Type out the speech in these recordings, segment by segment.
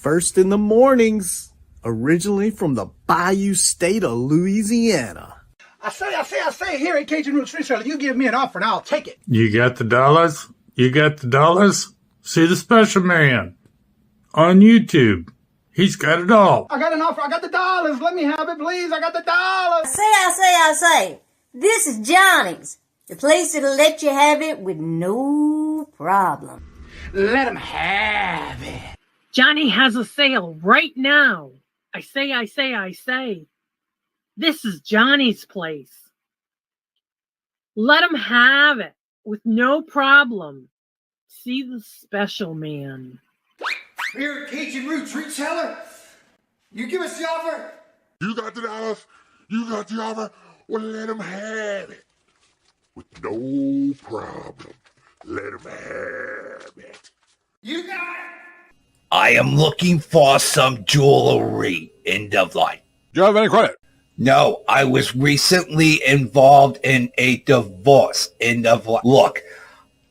first in the mornings, originally from the Bayou State of Louisiana. I say, here at Cajun Roots Reseller, you give me an offer and I'll take it. You got the dollars? You got the dollars? See the special man on YouTube. He's got it all. I got an offer. I got the dollars. Let me have it, please. I got the dollars. I say. This is Johnny's, the place that'll let you have it with no problem. Let him have it. Johnny has a sale right now. I say. This is Johnny's place. Let him have it with no problem. See the special man. Here at Cajun Roots Reseller, you give us the offer. You got the dollars. You got the offer. Well, let him have it with no problem. Let him have it. You got it. I am looking for some jewelry. End of line. Do you have any credit? No, I was recently involved in a divorce. End of line. Look,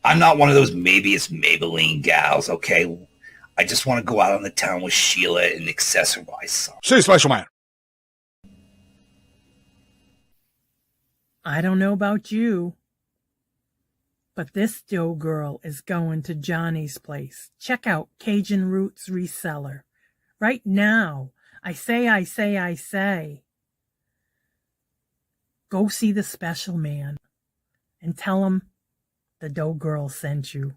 I'm not one of those maybe it's Maybelline gals, okay? I just want to go out on the town with Sheila and accessorize some. See, special man. I don't know about you, but this dough girl is going to Johnny's place. Check out Cajun Roots Reseller right now. I say. Go see the special man and tell him the dough girl sent you.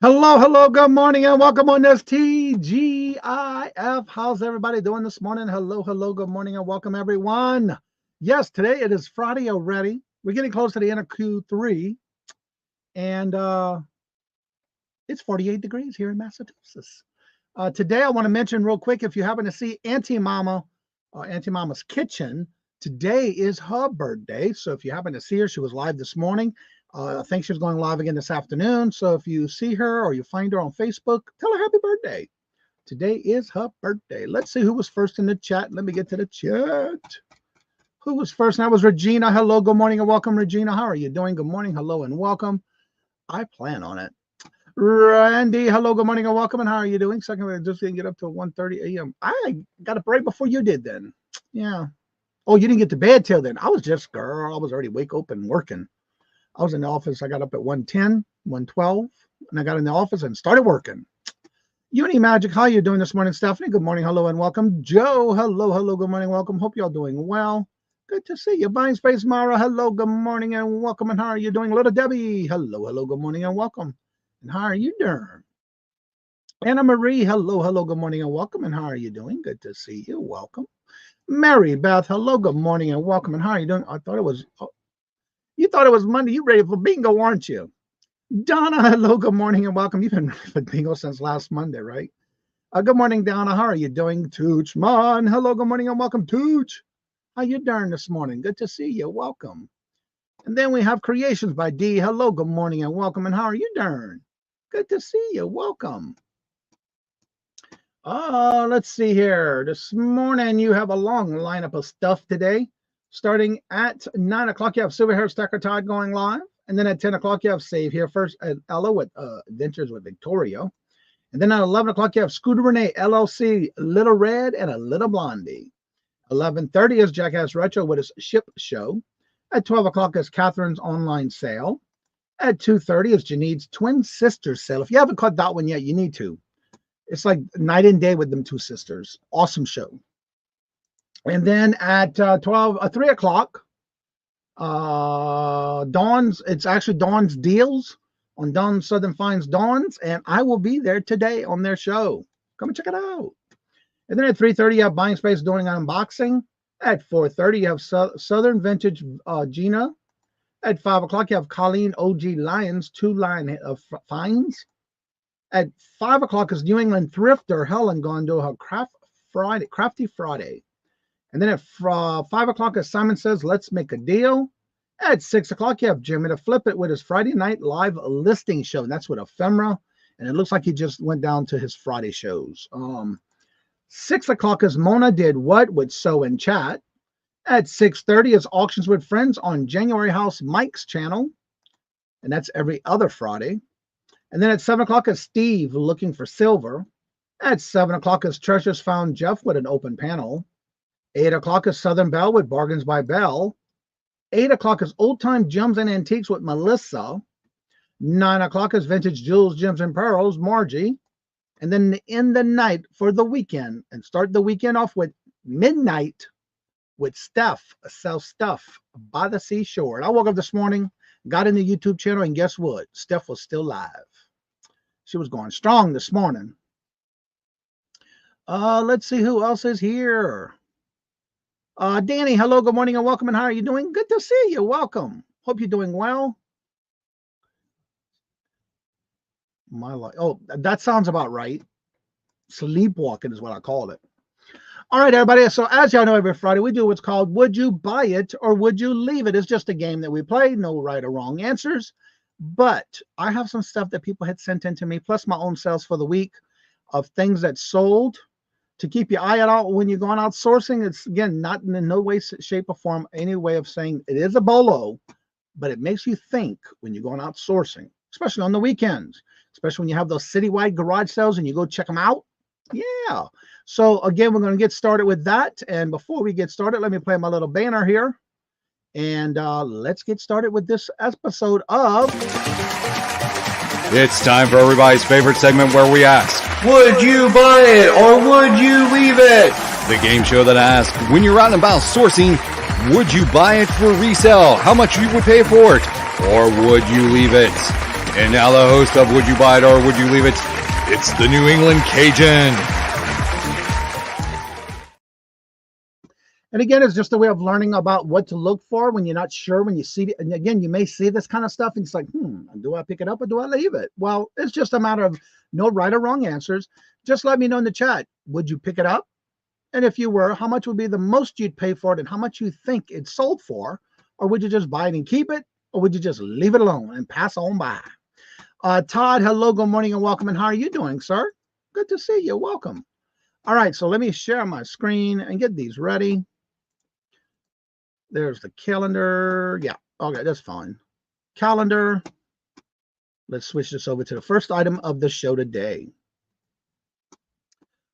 Hello, good morning, and welcome on this TGIF. How's everybody doing this morning? Hello, good morning, and welcome, everyone. Yes, today it is Friday already. We're getting close to the end of Q3, and it's 48 degrees here in Massachusetts. Today, I want to mention real quick, if you happen to see Auntie Mama's Kitchen, today is her birthday. So if you happen to see her, she was live this morning. I think she's going live again this afternoon. So if you see her or you find her on Facebook, tell her happy birthday. Today is her birthday. Let's see who was first in the chat. Let me get to the chat. Who was first? That was Regina. Hello, good morning, and welcome, Regina. How are you doing? Good morning, hello, and welcome. I plan on it. Randy, hello, good morning, and welcome, and how are you doing? Second, I just didn't get up till 1:30 a.m. I got up right before you did then. Yeah. Oh, you didn't get to bed till then. I was already wake up and working. I was in the office. I got up at 1:10, 1:12, and I got in the office and started working. Uni Magic, how are you doing this morning? Stephanie, good morning, hello, and welcome. Joe, hello, good morning, welcome. Hope y'all doing well. Good to see you. Buying Space Mara, hello, good morning, and welcome. And how are you doing? Little Debbie, hello, good morning, and welcome. And how are you doing? Anna Marie, hello, good morning, and welcome. And how are you doing? Good to see you. Welcome. Mary Beth, hello, good morning, and welcome. And how are you doing? You thought it was Monday. You ready for bingo, aren't you? Donna, hello, good morning, and welcome. You've been ready for bingo since last Monday, right? Good morning, Donna. How are you doing? Tooch, man. Hello, good morning, and welcome, Tooch. How you doing this morning? Good to see you. Welcome. And then we have Creations by D. Hello, good morning, and welcome. And how are you doing? Good to see you. Welcome. Let's see here. This morning, you have a long lineup of stuff today. Starting at 9 o'clock, you have Silver Hair Stacker Todd going live. And then at 10 o'clock, you have Save Here First at Ella with Adventures with Victoria. And then at 11 o'clock, you have Scooter Renee, LLC, Little Red, and a Little Blondie. 11:30 is Jackass Retro with his Ship Show. At 12 o'clock is Catherine's online sale. At 2:30 is Janine's Twin Sisters sale. If you haven't caught that one yet, you need to. It's like night and day with them two sisters. Awesome show. And then at 3 o'clock, it's actually Dawn's Deals on Dawn Southern Finds Dawn's, and I will be there today on their show. Come and check it out. And then at 3:30, you have Buying Space doing an unboxing. At 4:30, you have Southern Vintage Gina. At 5 o'clock, you have Colleen OG Lions, 2-line finds. At 5 o'clock is New England Thrifter Helen going to do her Crafty Friday. And then at 5 o'clock, as Simon Says, Let's Make a Deal. At 6 o'clock, you have Jimmy to Flip It with his Friday night live listing show. And that's with Ephemera. And it looks like he just went down to his Friday shows. 6 o'clock is Mona Did What with Sew and Chat. At 6:30 is Auctions with Friends on January House Mike's channel, and that's every other Friday. And then at 7 o'clock is Steve looking for silver. At 7 o'clock is Treasures Found Jeff with an open panel. 8 o'clock is Southern Belle with Bargains by Belle. 8 o'clock is Old Time Gems and Antiques with Melissa. 9 o'clock is Vintage Jewels, Gems and Pearls, Margie. And then end the night for the weekend and start the weekend off with Midnight with Steph, Sell Stuff by the Seashore. And I woke up this morning, got in the YouTube channel, and guess what? Steph was still live. She was going strong this morning. Let's see who else is here. Danny, hello, good morning, and welcome. And how are you doing? Good to see you. Welcome. Hope you're doing well. My life. Oh, that sounds about right. Sleepwalking is what I call it. All right, everybody. So as y'all know, every Friday we do what's called Would You Buy It or Would You Leave It? It's just a game that we play. No right or wrong answers. But I have some stuff that people had sent in to me, plus my own sales for the week of things that sold to keep your eye out when you're going out sourcing. It's, again, not in no way, shape, or form any way of saying it is a bolo, but it makes you think when you're going out sourcing, especially on the weekends, especially when you have those citywide garage sales and you go check them out. Yeah. So again, we're going to get started with that. And before we get started, let me play my little banner here. And let's get started with this episode of... It's time for everybody's favorite segment where we ask, Would you buy it or would you leave it? the game show that asks, when you're out and about sourcing, would you buy it for resale? How much you would pay for it? Or would you leave it? And now the host of Would You Buy It or Would You Leave It? It's the New England Cajun. And again, it's just a way of learning about what to look for when you're not sure, when you see it. And again, you may see this kind of stuff and it's like, do I pick it up or do I leave it? Well, it's just a matter of no right or wrong answers. Just let me know in the chat. Would you pick it up? And if you were, how much would be the most you'd pay for it and how much you think it's sold for? Or would you just buy it and keep it? Or would you just leave it alone and pass on by? Todd, hello, good morning and welcome. And how are you doing, sir? Good to see you. Welcome. All right, so let me share my screen and get these ready. There's the calendar. Yeah, okay, that's fine. Calendar. Let's switch this over to the first item of the show today.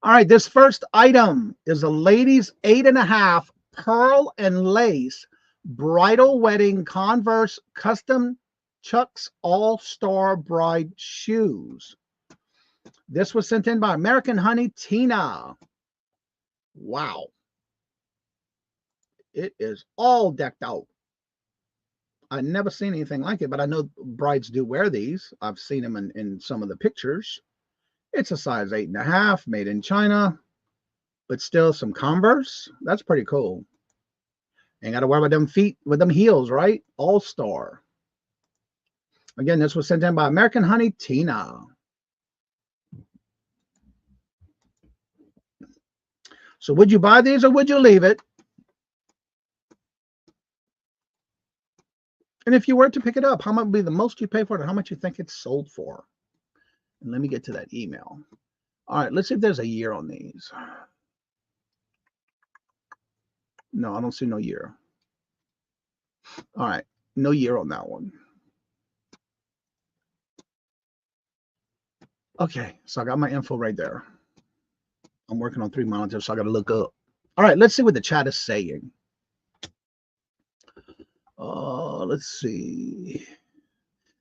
All right, this first item is a ladies 8.5 pearl and lace bridal wedding Converse custom Chuck's All-Star Bride shoes. This was sent in by American Honey Tina. Wow. It is all decked out. I've never seen anything like it, but I know brides do wear these. I've seen them in some of the pictures. It's a size 8.5, made in China, but still some Converse. That's pretty cool. Ain't got to worry about them feet with them heels, right? All-Star. Again, this was sent in by American Honey Tina. So would you buy these or would you leave it? And if you were to pick it up, how much would be the most you pay for it and how much you think it's sold for? And let me get to that email. All right, let's see if there's a year on these. No, I don't see no year. All right, no year on that one. Okay, so I got my info right there. I'm working on 3 monitors, so I got to look up. All right, let's see what the chat is saying. Let's see.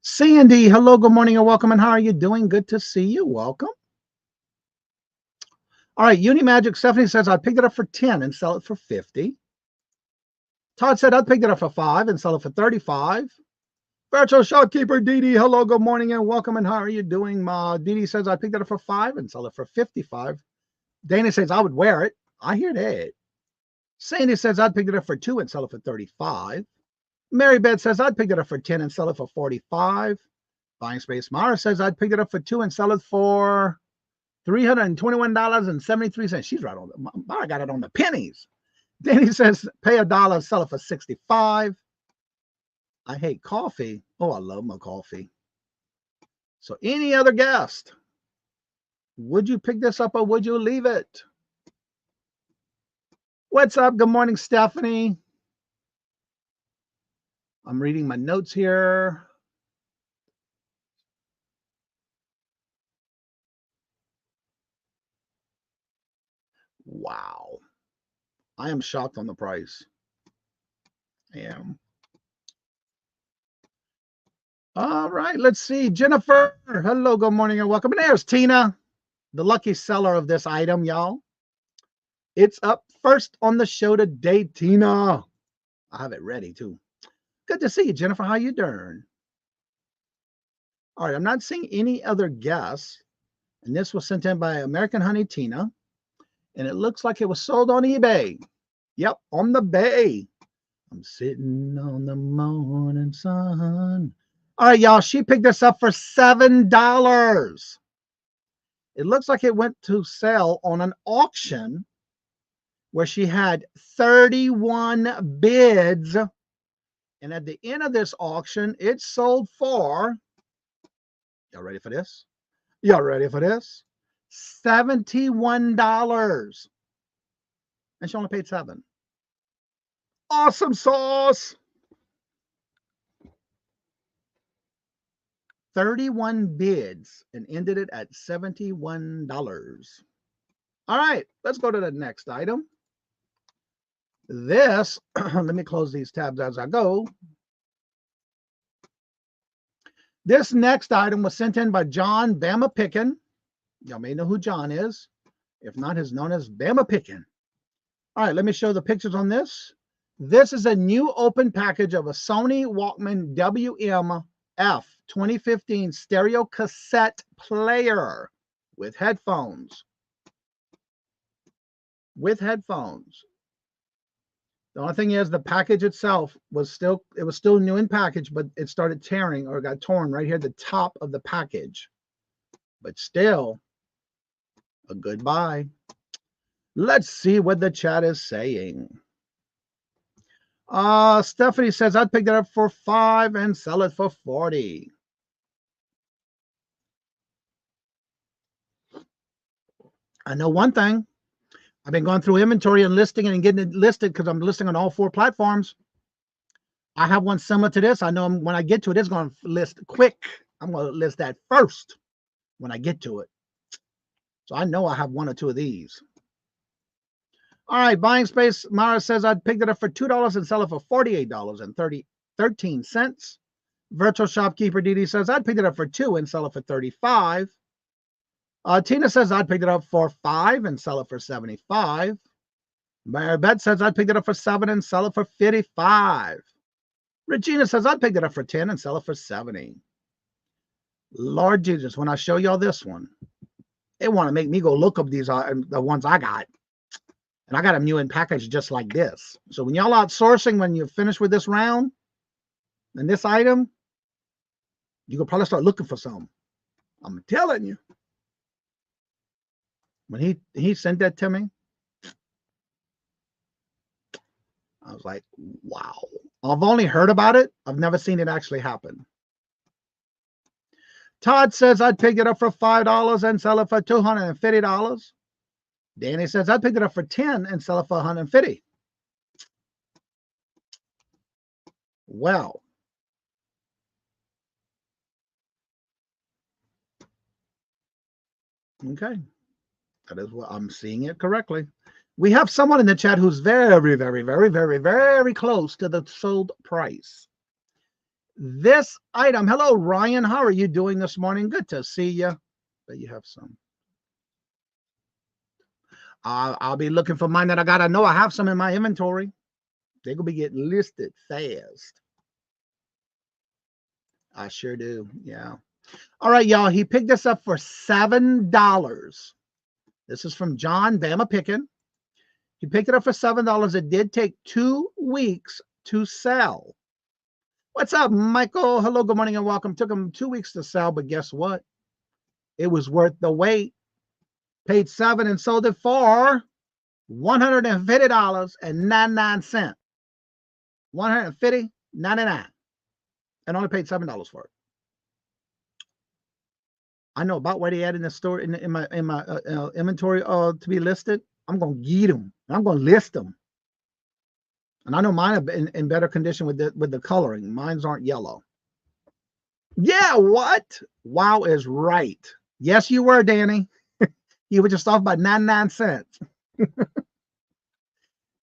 Sandy, hello, good morning and welcome. And how are you doing? Good to see you. Welcome. All right, Unimagic Stephanie says, I picked it up for 10 and sell it for 50. Todd said, I'd pick it up for 5 and sell it for 35. Virtual Shopkeeper Dee, hello, good morning and welcome. And how are you doing? Dee says, I picked it up for 5 and sell it for 55. Dana says, I would wear it. I hear that. Sandy says, I'd pick it up for 2 and sell it for 35. Mary Beth says, I'd pick it up for 10 and sell it for 45. Buying Space Mara says, I'd pick it up for 2 and sell it for $321.73. She's right on the, I got it on the pennies. Danny says, pay $1, sell it for 65. I hate coffee. Oh, I love my coffee. So any other guest? Would you pick this up or would you leave it? What's up? Good morning, Stephanie. I'm reading my notes here. Wow. I am shocked on the price. I am. All right, let's see. Jennifer, hello, good morning, and welcome. And there's Tina, the lucky seller of this item, y'all. It's up first on the show today, Tina. I have it ready, too. Good to see you, Jennifer. How you doing? All right, I'm not seeing any other guests. And this was sent in by American Honey Tina. And it looks like it was sold on eBay. Yep, on the bay. I'm sitting on the morning sun. All right, y'all. She picked this up for $7. It looks like it went to sell on an auction where she had 31 bids. And at the end of this auction, it sold for, y'all ready for this? Y'all ready for this? $71. And she only paid $7. Awesome sauce. 31 bids and ended it at $71. All right, let's go to the next item. This, let me close these tabs as I go. This next item was sent in by John Bama Pickin. Y'all may know who John is. If not, he's known as Bama Pickin. All right, let me show the pictures on this. This is a new open package of a Sony Walkman WM-F 2015 stereo cassette player with headphones. With headphones. The only thing is the package itself was still new in package, but it started tearing or got torn right here at the top of the package. But still a good buy. Let's see what the chat is saying. Stephanie says, I'd pick that up for $5 and sell it for $40. I know one thing. I've been going through inventory and listing and getting it listed because I'm listing on all 4 platforms. I have one similar to this. I know when I get to it, it's going to list quick. I'm going to list that first when I get to it. So I know I have 1 or 2 of these. All right, buying space. Mara says I'd pick it up for $2 and sell it for $48.13. Virtual shopkeeper Didi says I'd pick it up for $2 and sell it for $35. Tina says I'd pick it up for $5 and sell it for $75. Maribeth says I'd pick it up for $7 and sell it for $55. Regina says I'd pick it up for $10 and sell it for $70. Lord Jesus, when I show y'all this one, they want to make me go look up these the ones I got. And I got them new in package just like this. So when y'all outsourcing, when you're finished with this round and this item, you could probably start looking for some. I'm telling you. When he sent that to me, I was like, wow. I've only heard about it. I've never seen it actually happen. Todd says I'd pick it up for $5 and sell it for $250. Danny says I'd pick it up for $10 and sell it for $150. Well, okay. That is what I'm seeing it correctly. We have someone in the chat who's very, very, very, very, very close to the sold price. This item, hello, Ryan. How are you doing this morning? Good to see you. But you have some. I'll be looking for mine that I got. I know I have some in my inventory. They're going to be getting listed fast. I sure do. Yeah. All right, y'all. He picked this up for $7. This is from John Bama Pickin. He picked it up for $7. It did take 2 weeks to sell. What's up, Michael? Hello, good morning, and welcome. Took him 2 weeks to sell, but guess what? It was worth the wait. Paid $7 and sold it for $150.99. $150.99, and only paid $7 for it. I know about where they at in the store in my inventory to be listed. I'm gonna get them. I'm gonna list them And I know mine have been in better condition with the coloring. Mines aren't yellow. Yeah, what? Wow is right. Yes, you were, Danny. You were just off by 99 cents.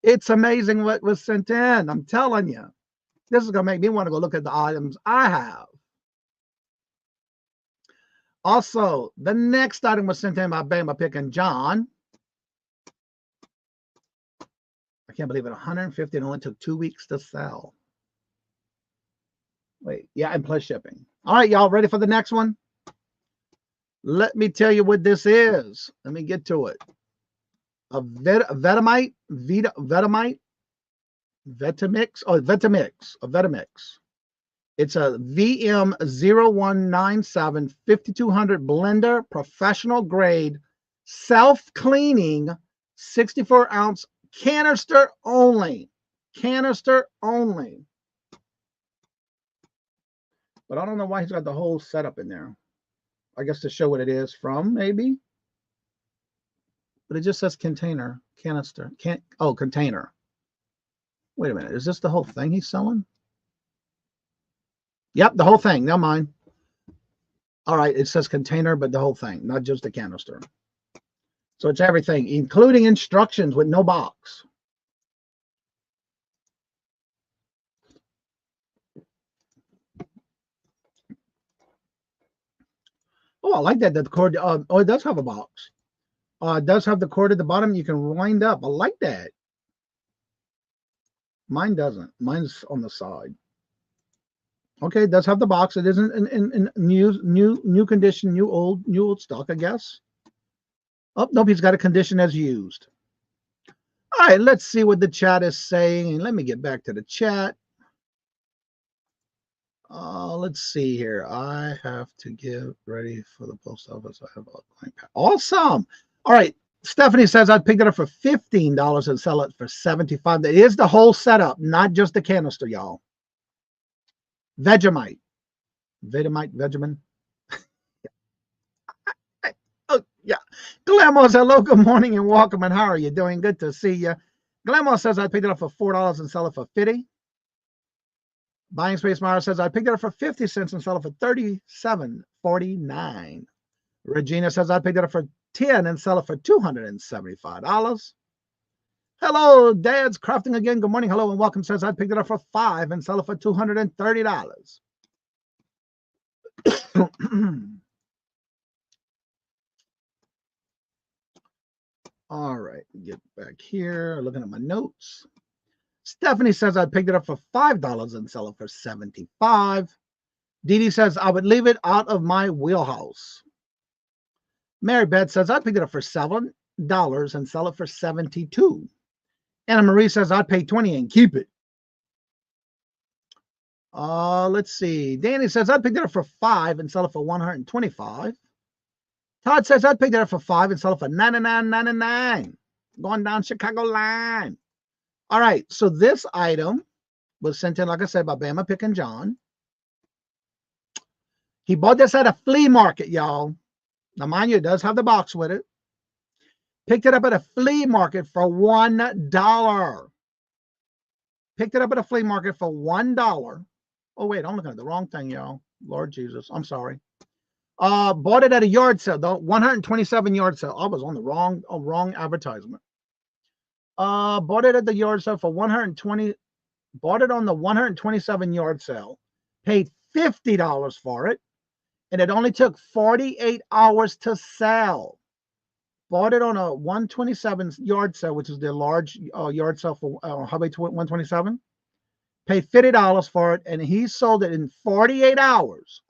It's amazing what was sent in. I'm telling you. This is going to make me want to go look at the items I have. Also, the next item was sent in by Bama Pick and John. I can't believe it. 150. It only took 2 weeks to sell. Wait, yeah, and plus shipping. All right, y'all ready for the next one? Let me tell you what this is. Let me get to it. A Vetamix, It's a VM0197 5200 blender, professional grade, self-cleaning, 64-ounce canister only. Canister only. But I don't know why he's got the whole setup in there. I guess to show what it is from, maybe. But it just says container, canister, container. Wait a minute, is this the whole thing he's selling? Yep, the whole thing, never mind. All right, it says container, but the whole thing, not just the canister. So it's everything, including instructions with no box. Oh, I like that the cord, it does have a box. It does have the cord at the bottom. You can wind up. I like that. Mine doesn't. Mine's on the side. Okay, it does have the box. It isn't in new condition, new old stock, I guess. Oh, nope, he's got a condition as used. All right, let's see what the chat is saying. Let me get back to the chat. Let's see here. I have to get ready for the post office. I have a client. Awesome. All right. Stephanie says I'd pick it up for $15 and sell it for $75. It is the whole setup, not just the canister, y'all. Vegemite. Vegemin. Oh, yeah. Glamour says, hello, good morning and welcome. And how are you doing? Good to see you. Glamour says I picked it up for $4 and sell it for $50. Buying Space Mara says I picked it up for 50 cents and sell it for $37.49. Regina says I picked it up for 10 and sell it for $275. Hello, Dad's Crafting again. Good morning. Hello and welcome. Says I picked it up for 5 and sell it for $230. All right, get back here. Looking at my notes. Stephanie says I picked it up for $5 and sell it for $75. Dee Dee says I would leave it out of my wheelhouse. Mary Beth says I picked it up for $7 and sell it for $72. Anna Marie says I'd pay $20 and keep it. Let's see. Danny says I picked it up for $5 and sell it for $125. Todd says I picked it up for $5 and sell it for $99.99. Going down Chicago line. All right, so this item was sent in, like I said, by Bama Pick and John. He bought this at a flea market, y'all. Now, mind you, it does have the box with it. Picked it up at a flea market for $1. Picked it up at a flea market for $1. Oh, wait, I'm looking at the wrong thing, y'all. Lord Jesus, I'm sorry. Bought it at a yard sale, though, 127 yard sale. I was on the wrong advertisement. Bought it at the yard sale for 120. Bought it on the 127 yard sale. Paid $50 for it, and it only took 48 hours to sell. Bought it on a 127 yard sale, which is the large yard sale for Highway 127. Paid $50 for it, and he sold it in 48 hours.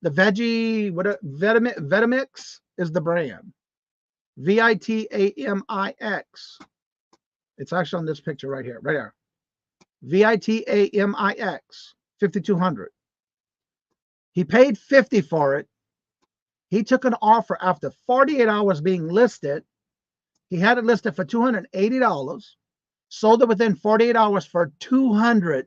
The veggie, Vetamix is the brand. Vitamix. It's actually on this picture right here, right there. Vitamix, 5200. He paid $50 for it. He took an offer after 48 hours being listed. He had it listed for $280. Sold it within 48 hours for $210.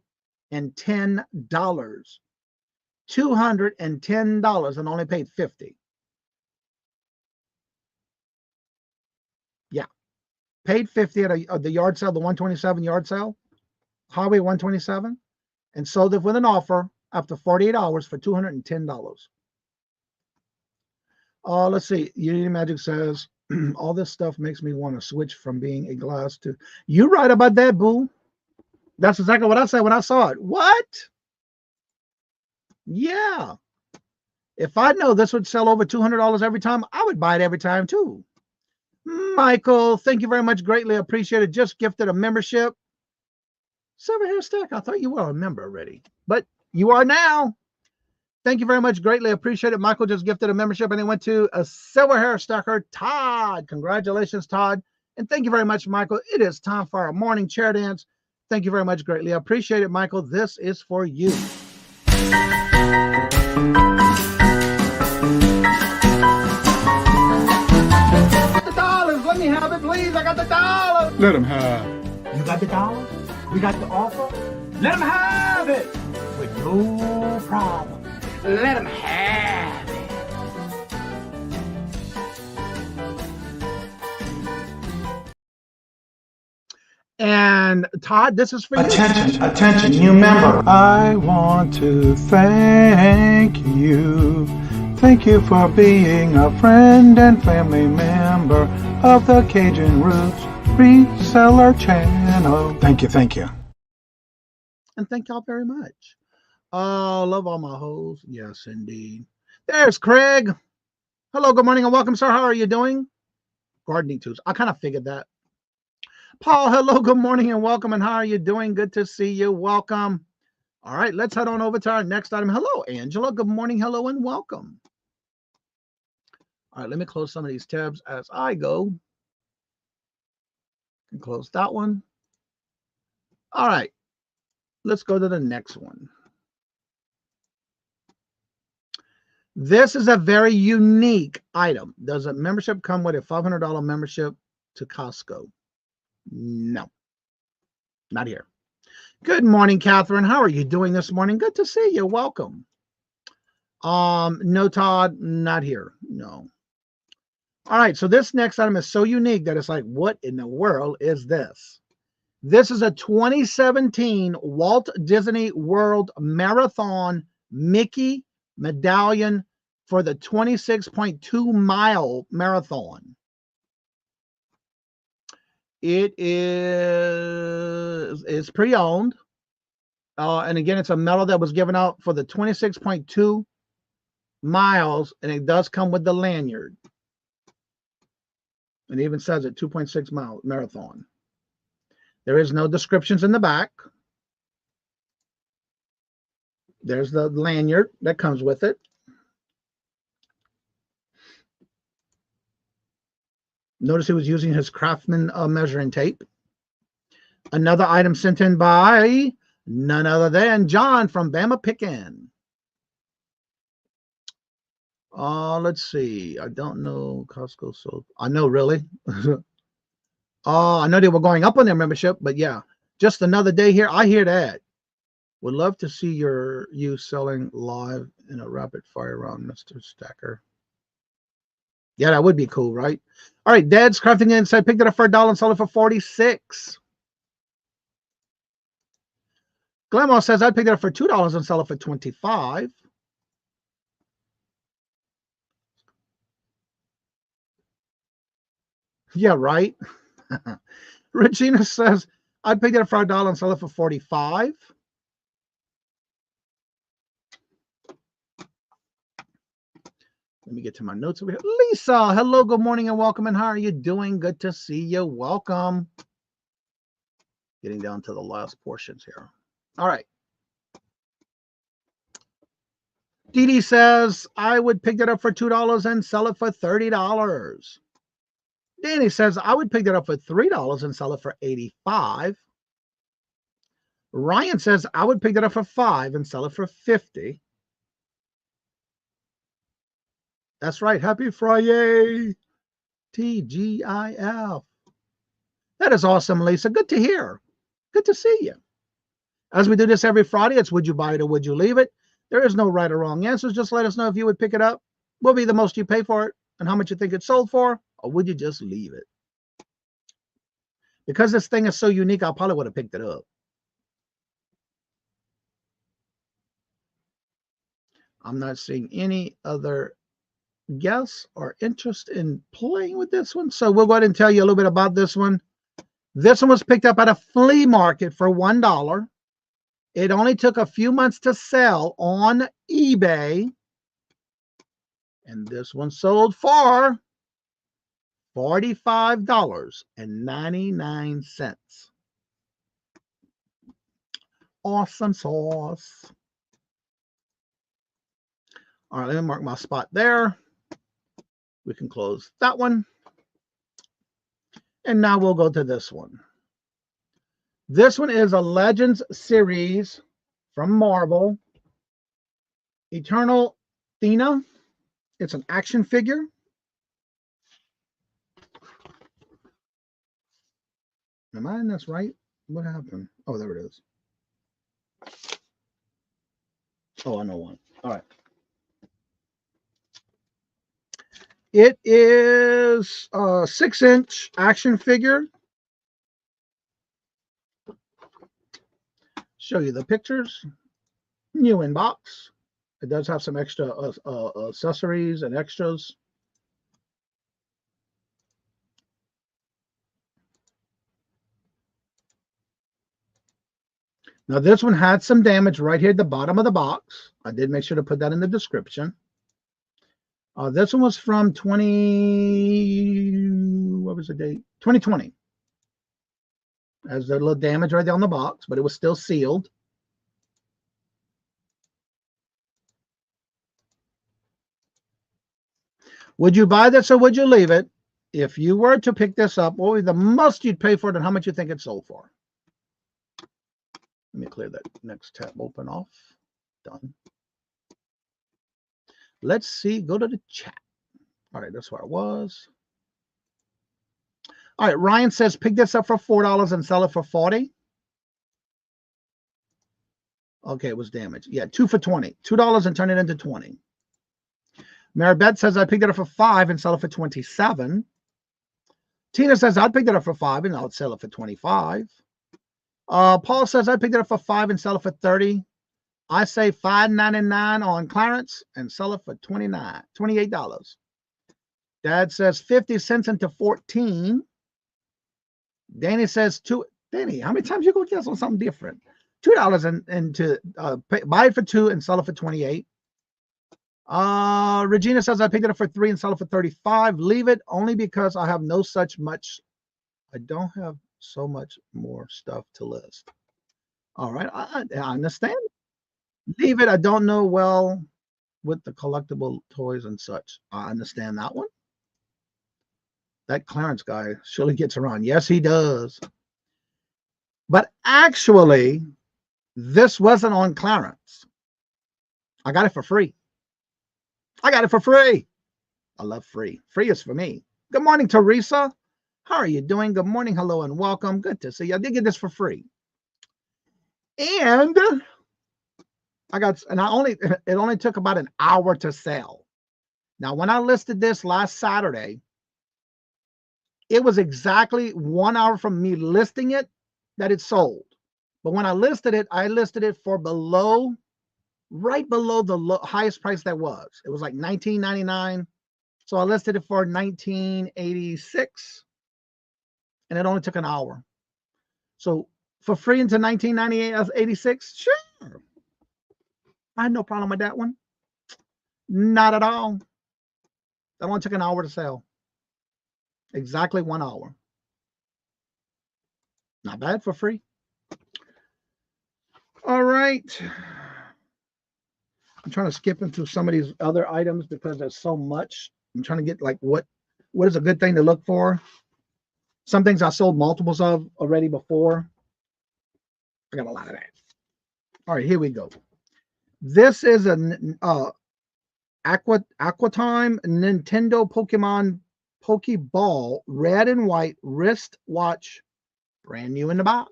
$210 and only paid $50. Yeah. Paid $50 at the yard sale, the 127 yard sale. Highway 127, and sold it with an offer after 48 hours for $210. Let's see. Unity Magic says, all this stuff makes me want to switch from being a glass to... You right about that, boo. That's exactly what I said when I saw it. What? Yeah. If I know this would sell over $200 every time, I would buy it every time too. Michael, thank you very much. Greatly appreciated. Just gifted a membership. Silver Hair Stack. I thought you were a member already, but you are now. Thank you very much. Greatly appreciated. Michael just gifted a membership, and it went to a Silver Hair Stacker, Todd. Congratulations, Todd. And thank you very much, Michael. It is time for our morning chair dance. Thank you very much. Greatly appreciate it, Michael. This is for you. The dollars. Let me have it, please. I got the dollars. Let him have. You got the dollars? We got the offer? Let them have it with no problem. Let them have it. And Todd, this is for you. Attention, new member. I want to thank you. Thank you for being a friend and family member of the Cajun Roots Reseller channel. Thank you. And thank y'all very much. Love all my hoes. Yes, indeed. There's Craig. Hello, good morning, and welcome, sir. How are you doing? Gardening tools. I kind of figured that. Paul, hello, good morning, and welcome. And how are you doing? Good to see you. Welcome. All right, let's head on over to our next item. Hello, Angela. Good morning. Hello, and welcome. All right, let me close some of these tabs as I go. And close that one. All right, let's go to the next one. This is a very unique item. Does a membership come with a $500 membership to Costco? No, not here. Good morning, Catherine. How are you doing this morning? Good to see you. Welcome. No, Todd, not here. No. All right, so this next item is so unique that it's like, what in the world is this? This is a 2017 Walt Disney World Marathon Mickey medallion for the 26.2 mile marathon. It is pre-owned. And again, it's a medal that was given out for the 26.2 miles, and it does come with the lanyard. It even says it 2.6 mile marathon. There is no descriptions in the back. There's the lanyard that comes with it. Notice he was using his Craftsman measuring tape. Another item sent in by none other than John from Bama Pickin. Let's see. I don't know Costco sold. I know, really. I know they were going up on their membership, but yeah, just another day here. I hear that. Would love to see you selling live in a rapid fire round, Mr. Stacker. Yeah, that would be cool, right? All right, Dad's Crafting In said picked it up for $1 and sold it for $46. Glenmore says I'd pick it up for $2 and sell it for $25. Yeah, right. Regina says I'd pick it up for $1 and sell it for $45. Let me get to my notes over here. Lisa, hello, good morning, and welcome. And how are you doing? Good to see you. Welcome. Getting down to the last portions here. All right. Dee Dee says I would pick it up for $2 and sell it for $30. Danny says I would pick it up for $3 and sell it for $85. Ryan says I would pick it up for $5 and sell it for $50. That's right. Happy Friday. TGIF. That is awesome, Lisa. Good to hear. Good to see you. As we do this every Friday, it's would you buy it or would you leave it? There is no right or wrong answers. Just let us know if you would pick it up. What would be the most you pay for it and how much you think it's sold for, or would you just leave it? Because this thing is so unique, I probably would have picked it up. I'm not seeing any other guess or interest in playing with this one. So we'll go ahead and tell you a little bit about this one. This one was picked up at a flea market for $1. It only took a few months to sell on eBay. And this one sold for $45.99. Awesome sauce. All right, let me mark my spot there. We can close that one. And now we'll go to this one. This one is a Legends series from Marvel. Eternal Athena. It's an action figure. Am I in this right? What happened? Oh, there it is. Oh, I know one. All right. It is a 6-inch action figure. Show you the pictures. New in box. It does have some extra accessories and extras. Now, this one had some damage right here at the bottom of the box. I did make sure to put that in the description. This one was from 2020. Has a little damage right there on the box, but it was still sealed. Would you buy this or would you leave it? If you were to pick this up, what would be the most you'd pay for it and how much you think it sold for? Let me clear that next tab open off. Done. Let's see. Go to the chat. All right, that's where I was. All right, Ryan says pick this up for $4 and sell it for $40. Okay, it was damaged. Yeah, 2 for $20. $2 and turn it into $20. Maribeth says I picked it up for $5 and sell it for $27. Tina says I'd pick it up for $5 and I'll sell it for $25. Paul says I picked it up for $5 and sell it for $30. I say $5.99 on clearance and sell it for $28. Dad says 50 cents into 14. Danny says Danny, how many times you go guess on something different? $2 and to buy it for $2 and sell it for $28. Regina says I picked it up for $3 and sell it for $35. Leave it only because I have no such much. I don't have so much more stuff to list. All right, I understand. Leave it. I don't know well with the collectible toys and such. I understand that one. That Clarence guy surely gets around. Yes, he does. But actually, this wasn't on clearance. I got it for free. I got it for free. I love free. Free is for me. Good morning, Teresa. How are you doing? Good morning. Hello and welcome. Good to see you. I did get this for free. And it only took about an hour to sell. Now, when I listed this last Saturday, it was exactly 1 hour from me listing it that it sold. But when I listed it for right below the highest price that was. It was like $19.99. So I listed it for $19.86. And it only took an hour. So for free into $19.98.86, sure. I had no problem with that one. Not at all. That only took an hour to sell. Exactly 1 hour. Not bad for free. All right. I'm trying to skip into some of these other items because there's so much. I'm trying to get like what is a good thing to look for. Some things I sold multiples of already before. I got a lot of that. All right, here we go. This is an Aquatime Nintendo Pokemon Pokeball red and white wristwatch, brand new in the box.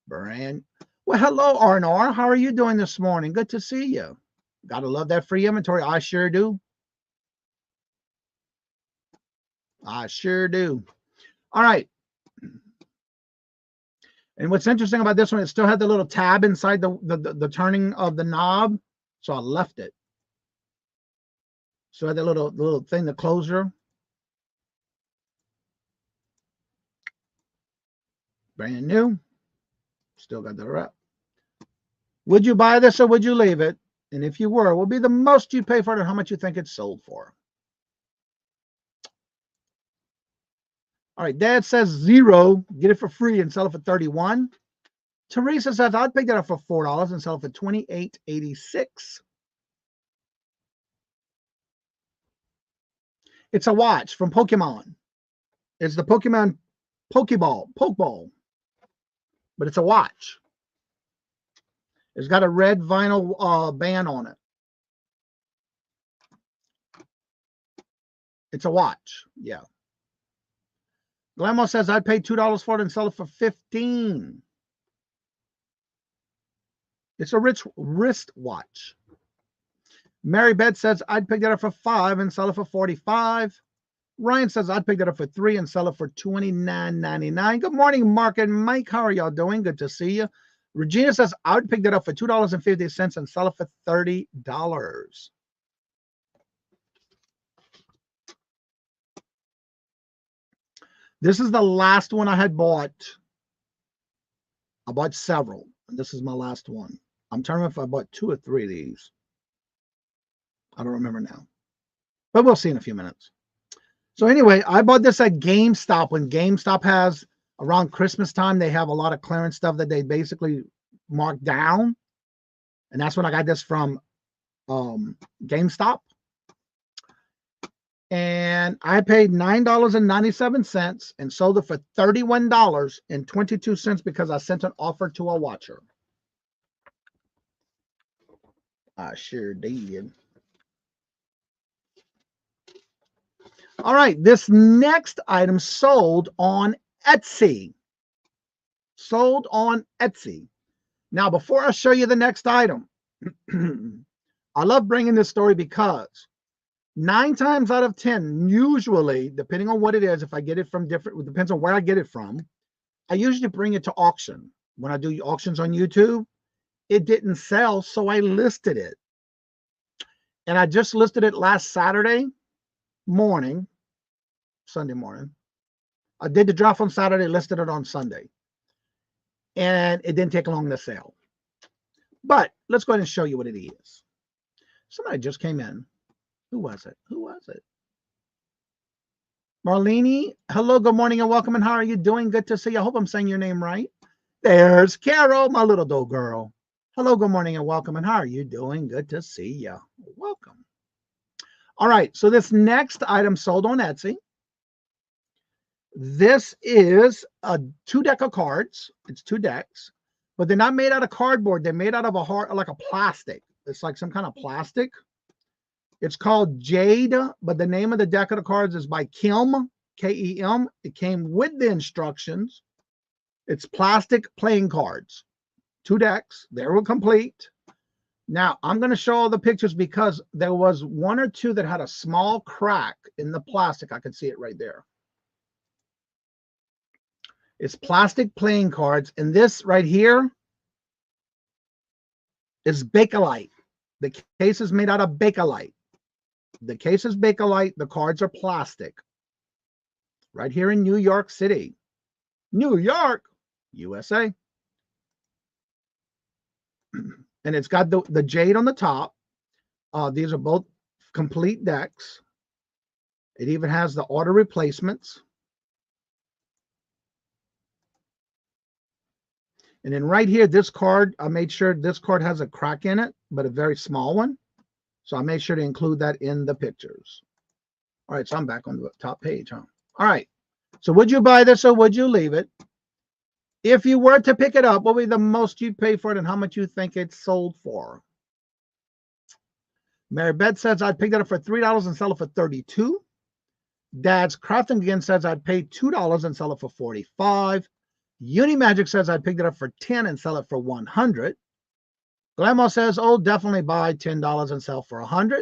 Well, hello, R&R. How are you doing this morning? Good to see you. Gotta love that free inventory. I sure do. I sure do. All right. And what's interesting about this one, it still had the little tab inside the turning of the knob. So I left it. So I had that little thing, the closure. Brand new. Still got the wrap. Would you buy this or would you leave it? And if you were, what would be the most you pay for it and how much you think it's sold for? All right, Dad says 0. Get it for free and sell it for $31. Teresa says I'd pick that up for $4 and sell it for $28.86. It's a watch from Pokemon. It's the Pokemon Pokeball, but it's a watch. It's got a red vinyl band on it. It's a watch. Yeah. Glammo says I'd pay $2 for it and sell it for $15. It's a wrist watch. Mary Beth says I'd pick that up for $5 and sell it for $45. Ryan says I'd pick that up for $3 and sell it for $29.99. Good morning, Mark and Mike. How are y'all doing? Good to see you. Regina says I'd pick that up for $2.50 and sell it for $30. This is the last one I had bought. I bought several, and this is my last one. I'm trying to remember if I bought 2 or 3 of these. I don't remember now, but we'll see in a few minutes. So anyway, I bought this at GameStop. When GameStop has, around Christmas time, they have a lot of clearance stuff that they basically mark down. And that's when I got this from GameStop. And I paid $9.97 and sold it for $31.22 because I sent an offer to a watcher. I sure did. All right, this next item sold on Etsy. Sold on Etsy. Now, before I show you the next item, I love bringing this story because 9 times out of 10, usually, depending on what it is, if I get it from different, it depends on where I get it from, I usually bring it to auction. When I do auctions on YouTube, it didn't sell, so I listed it. And I just listed it last Saturday morning, Sunday morning. I did the drop on Saturday, listed it on Sunday. And it didn't take long to sell. But let's go ahead and show you what it is. Somebody just came in. Who was it? Who was it? Marlene, hello, good morning and welcome. And how are you doing? Good to see you. I hope I'm saying your name right. There's Carol, my little doe girl. Hello, good morning and welcome. And how are you doing? Good to see you. Welcome. All right, so this next item sold on Etsy. This is a 2 deck of cards. It's 2 decks, but they're not made out of cardboard. They're made out of like a plastic. It's like some kind of plastic. It's called Jade, but the name of the deck of the cards is by Kim, K-E-M. It came with the instructions. It's plastic playing cards. 2 decks. They were complete. Now, I'm going to show all the pictures because there was 1 or 2 that had a small crack in the plastic. I could see it right there. It's plastic playing cards. And this right here is Bakelite. The case is made out of Bakelite. The case is Bakelite. The cards are plastic. Right here in New York City. New York, USA. And it's got the jade on the top. These are both complete decks. It even has the auto replacements. And then right here, this card, I made sure this card has a crack in it, but a very small one. So I made sure to include that in the pictures. All right, so I'm back on the top page, huh? All right. So would you buy this or would you leave it? If you were to pick it up, what would be the most you'd pay for it and how much you think it's sold for? Mary Beth says I'd pick that up for $3 and sell it for $32. Dad's Crafting again says I'd pay $2 and sell it for $45. Unimagic says I'd pick it up for $10 and sell it for $100. Glammo says, oh, definitely buy $10 and sell for $100.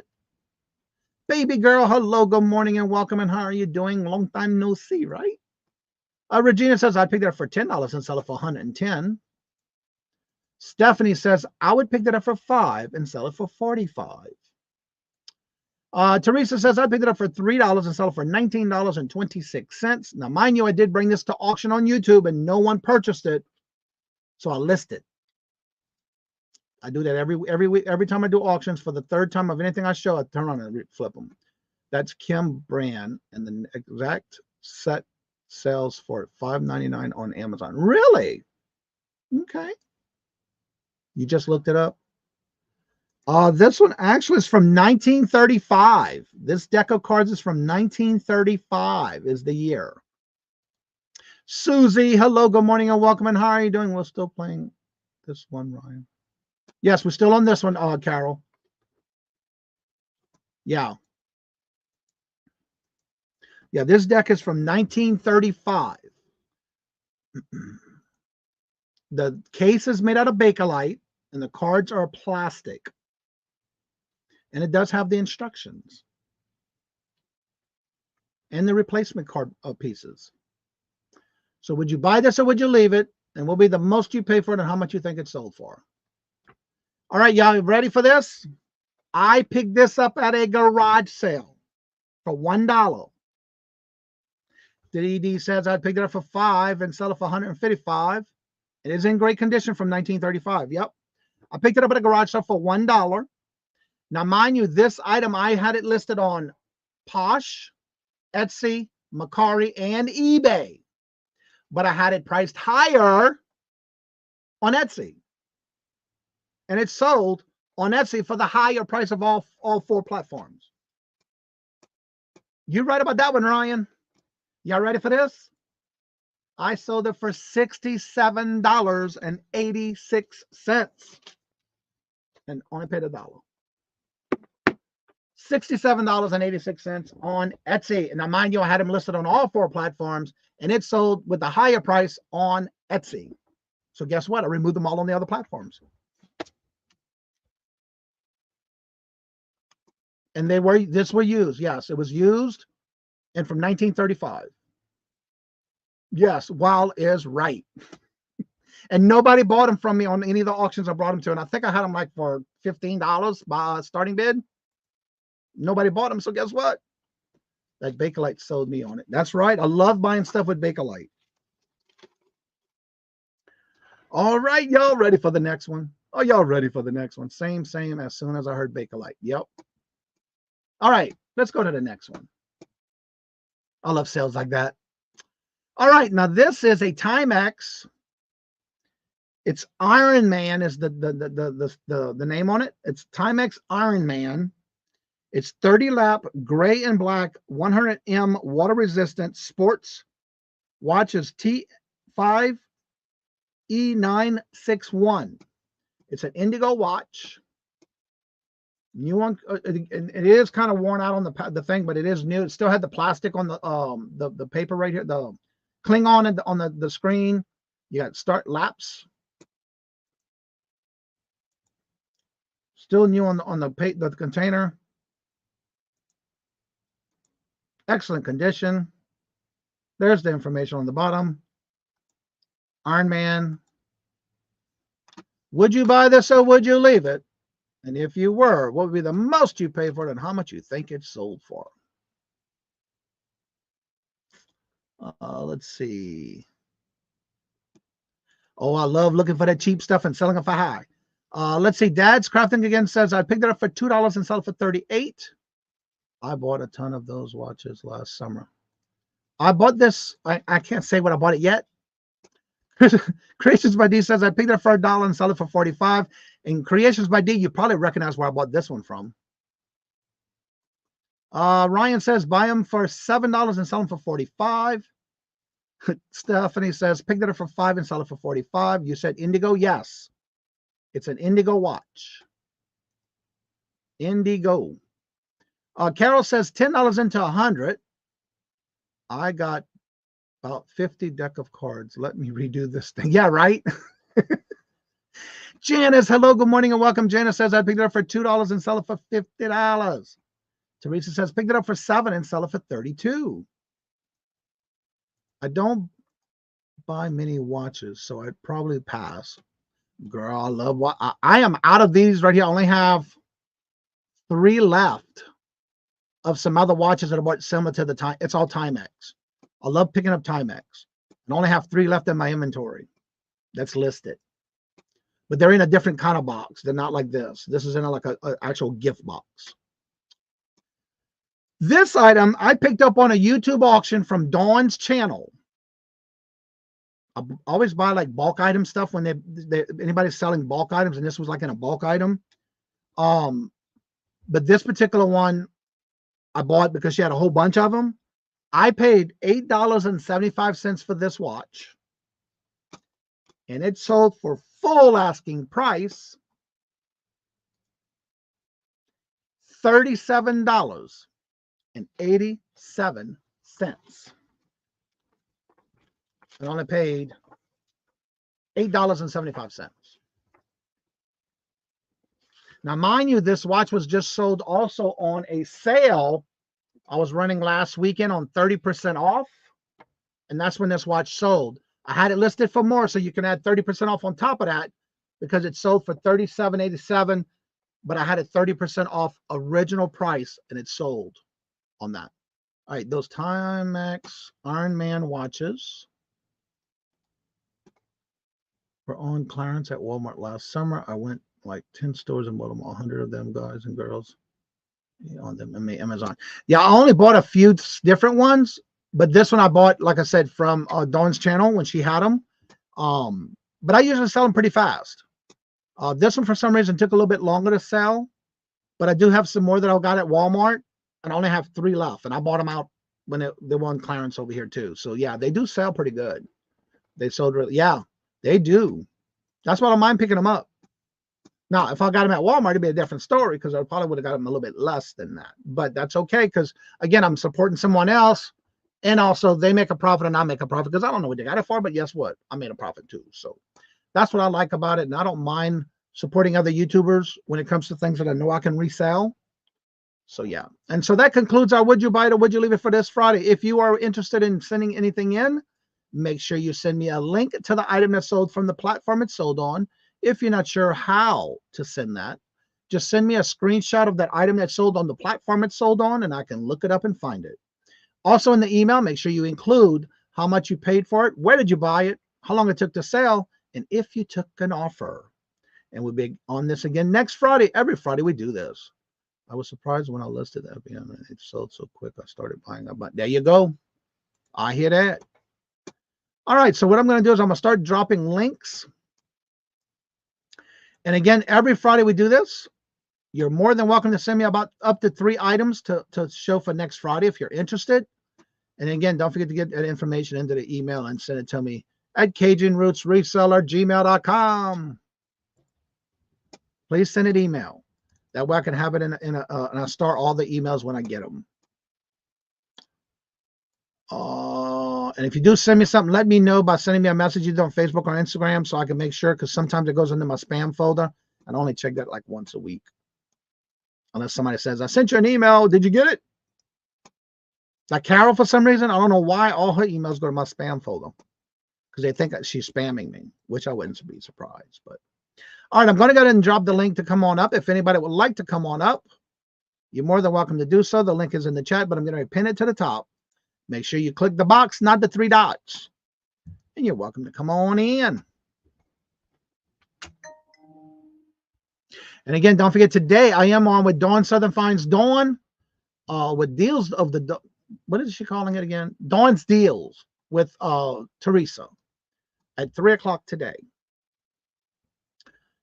Baby girl, hello, good morning and welcome. And how are you doing? Long time no see, right? Regina says I'd pick it up for $10 and sell it for $110. Stephanie says, I would pick it up for $5 and sell it for $45. Teresa says, I picked it up for $3 and sell it for $19.26. Now, mind you, I did bring this to auction on YouTube and no one purchased it, so I list it. I do that every week. Every time I do auctions, for the third time of anything I show, I turn on and flip them. That's Kim Brand, and the exact set sells for $5.99 on Amazon. Really? Okay. You just looked it up? This one actually is from 1935. This deck of cards is from 1935 is the year. Susie, hello, good morning, and welcome. And how are you doing? We're still playing this one, Ryan. Yes, we're still on this one, Carol. Yeah. Yeah, this deck is from 1935. The case is made out of Bakelite, and the cards are plastic. And it does have the instructions. And the replacement card pieces. So would you buy this or would you leave it? And what will be the most you pay for it and how much you think it's sold for? All right, y'all ready for this? I picked this up at a garage sale for $1. The ED says I picked it up for $5 and sell it for $155. It is in great condition from 1935. Yep. I picked it up at a garage sale for $1. Now, mind you, this item, I had it listed on Posh, Etsy, Mercari, and eBay. But I had it priced higher on Etsy. And it sold on Etsy for the higher price of all 4 platforms. You right about that one, Ryan? Y'all ready for this? I sold it for $67.86. And only paid $1. $67.86 on Etsy. And now, mind you, I had them listed on all 4 platforms, and it sold with the higher price on Etsy. So guess what? I removed them all on the other platforms. And this were used. Yes, it was used, and from 1935. Yes, Wild is right. And nobody bought them from me on any of the auctions I brought them to. And I think I had them like for $15 by starting bid. Nobody bought them, so guess what? That Bakelite sold me on it. That's right. I love buying stuff with Bakelite. All right, y'all ready for the next one? Oh, y'all ready for the next one? Same as soon as I heard Bakelite. Yep. All right, let's go to the next one. I love sales like that. All right, now this is a Timex. It's Iron Man is the name on it. It's Timex Iron Man. It's 30 lap, gray and black, 100M water resistant sports watch is T5E961. It's an indigo watch. New one. It is kind of worn out on the thing, but it is new. It still had the plastic on the paper right here, the Klingon on the screen. You got start laps. Still new on the container. Excellent condition. There's the information on the bottom. Iron Man. Would you buy this or would you leave it? And if you were, what would be the most you pay for it and how much you think it's sold for? Let's see. Oh, I love looking for that cheap stuff and selling it for high. Let's see. Dad's Crafting again says, I picked it up for $2 and sold it for $38. I bought a ton of those watches last summer. I bought this. I can't say what I bought it yet. Creations by D says, I picked it up for $1 and sold it for $45. And Creations by D, you probably recognize where I bought this one from. Ryan says, buy them for $7 and sell them for $45. Stephanie says, picked it up for $5 and sell it for $45. You said indigo? Yes. It's an indigo watch. Indigo. Carol says $10 into 100. I got about 50 deck of cards. Let me redo this thing. Yeah, right? Janice, hello, good morning, and welcome. Janice says, I picked it up for $2 and sell it for $50. Teresa says, picked it up for $7 and sell it for $32. I don't buy many watches, so I'd probably pass. Girl, I love what I am out of these right here. I only have 3 left of some other watches that are similar to the time. It's all Timex. I love picking up Timex. I only have 3 left in my inventory that's listed. But they're in a different kind of box. They're not like this. This is in like an actual gift box. This item I picked up on a YouTube auction from Dawn's channel. I always buy like bulk item stuff when anybody's selling bulk items, and this was like in a bulk item. But this particular one I bought because she had a whole bunch of them. I paid $8.75 for this watch, and it sold for full asking price $37.87. I only paid $8.75. Now, mind you, this watch was just sold also on a sale I was running last weekend on 30% off, and that's when this watch sold. I had it listed for more, so you can add 30% off on top of that because it sold for $37.87, but I had it 30% off original price, and it sold on that. All right, those Timex Iron Man watches were on clearance at Walmart last summer. I went like 10 stores and bought them, 100 of them, guys and girls, on them Amazon. Yeah, I only bought a few different ones, but this one I bought, like I said, from Dawn's channel when she had them. But I usually sell them pretty fast. This one, for some reason, took a little bit longer to sell, but I do have some more that I got at Walmart, and I only have 3 left, and I bought them out when they were on clearance over here too. So yeah, they do sell pretty good. They sold really, yeah, they do. That's why I don't mind picking them up. Now, if I got them at Walmart, it'd be a different story because I probably would have got them a little bit less than that. But that's okay because, again, I'm supporting someone else. And also, they make a profit and I make a profit because I don't know what they got it for. But guess what? I made a profit too. So that's what I like about it. And I don't mind supporting other YouTubers when it comes to things that I know I can resell. So, yeah. And so that concludes our Would You Buy It or Would You Leave It for this Friday. If you are interested in sending anything in, make sure you send me a link to the item that sold from the platform it's sold on. If you're not sure how to send that, just send me a screenshot of that item that sold on the platform it's sold on, and I can look it up and find it. Also in the email, make sure you include how much you paid for it, where did you buy it, how long it took to sell, and if you took an offer. And we'll be on this again next Friday. Every Friday we do this. I was surprised when I listed that. It sold so quick, I started buying them. But there you go. I hear that. All right, so what I'm going to do is I'm going to start dropping links. And again, every Friday we do this. You're more than welcome to send me about up to 3 items to show for next Friday if you're interested. And again, don't forget to get that information into the email and send it to me at CajunRootsReseller@gmail.com. Please send it email. That way I can have it and I'll start all the emails when I get them. And if you do send me something, let me know by sending me a message either on Facebook or Instagram so I can make sure, because sometimes it goes into my spam folder. I only check that like once a week. Unless somebody says, I sent you an email. Did you get it? Like Carol, for some reason, I don't know why all her emails go to my spam folder. Because they think she's spamming me, which I wouldn't be surprised. But all right, I'm going to go ahead and drop the link to come on up. If anybody would like to come on up, you're more than welcome to do so. The link is in the chat, but I'm going to pin it to the top. Make sure you click the box, not the 3 dots. And you're welcome to come on in. And again, don't forget, today I am on with Dawn Southern Finds Dawn with deals of the, what is she calling it again? Dawn's Deals with Teresa at 3 o'clock today.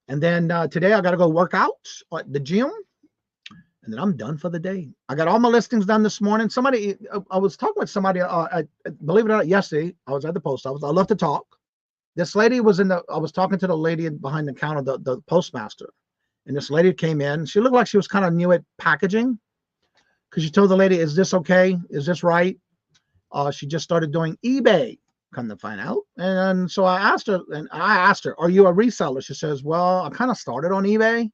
And then today I got to go work out at the gym. And then I'm done for the day. I got all my listings done this morning. Somebody, I was talking with somebody, believe it or not, yesterday. I was at the post office. I love to talk. This lady was I was talking to the lady behind the counter, the postmaster. And this lady came in. She looked like she was kind of new at packaging. Because she told the lady, is this okay? Is this right? She just started doing eBay, come to find out. And so I asked her, are you a reseller? She says, well, I kind of started on eBay.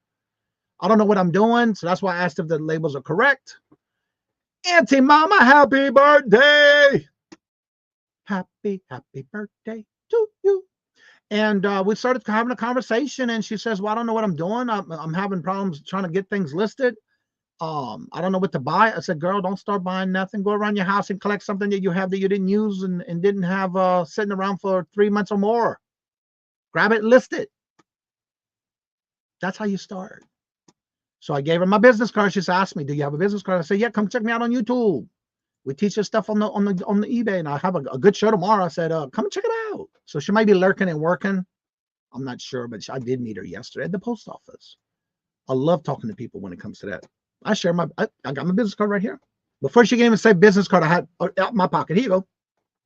I don't know what I'm doing. So that's why I asked if the labels are correct. Auntie Mama, happy birthday. Happy birthday to you. And we started having a conversation, and she says, well, I don't know what I'm doing. I'm having problems trying to get things listed. I don't know what to buy. I said, girl, don't start buying nothing. Go around your house and collect something that you have that you didn't use and didn't have sitting around for 3 months or more. Grab it and list it. That's how you start. So I gave her my business card. She's asked me, do you have a business card? I said, yeah, come check me out on YouTube. We teach us stuff on the eBay, and I have a good show tomorrow. I said, come and check it out. So she might be lurking and working. I'm not sure, but I did meet her yesterday at the post office. I love talking to people when it comes to that. I share I got my business card right here. Before she can even say business card, I had out my pocket. Here you go.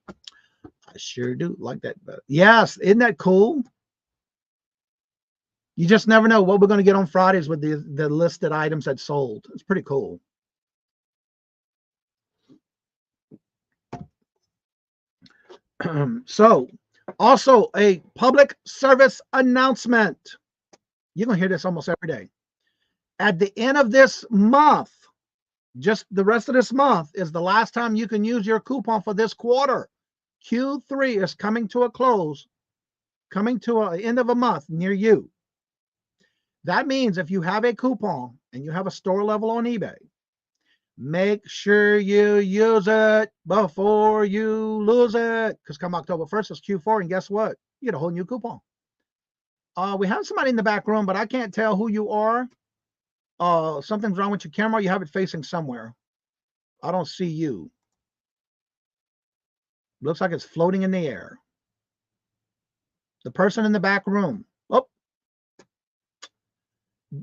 I sure do like that. But yes, isn't that cool? You just never know what we're going to get on Fridays with the listed items that sold. It's pretty cool. So, also a public service announcement. You're going to hear this almost every day. At the end of this month, just the rest of this month is the last time you can use your coupon for this quarter. Q3 is coming to a close, coming to an end of a month near you. That means if you have a coupon and you have a store level on eBay, make sure you use it before you lose it. Because come October 1st, it's Q4, and guess what? You get a whole new coupon. We have somebody in the back room, but I can't tell who you are. Something's wrong with your camera. You have it facing somewhere. I don't see you. Looks like it's floating in the air. The person in the back room. Oh,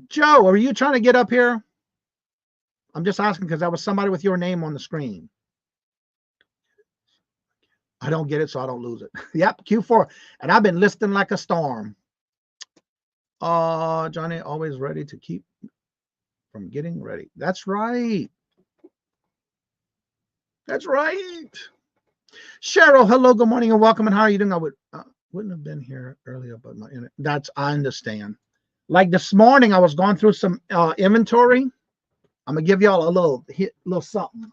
Joe, are you trying to get up here? I'm just asking because that was somebody with your name on the screen. I don't get it, so I don't lose it. Yep, Q4. And I've been listing like a storm. Johnny, always ready to keep from getting ready. That's right. That's right. Cheryl, hello, good morning and welcome. And how are you doing? I wouldn't have been here earlier, but I understand. Like this morning, I was going through some inventory. I'm gonna give y'all a little something.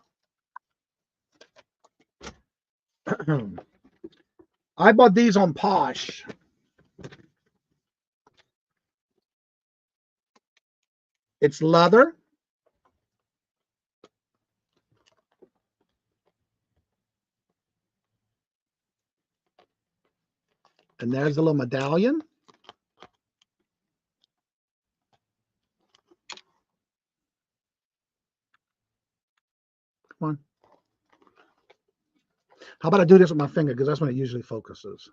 I bought these on Posh. It's leather. And there's a little medallion. Come on. How about I do this with my finger, because that's when it usually focuses.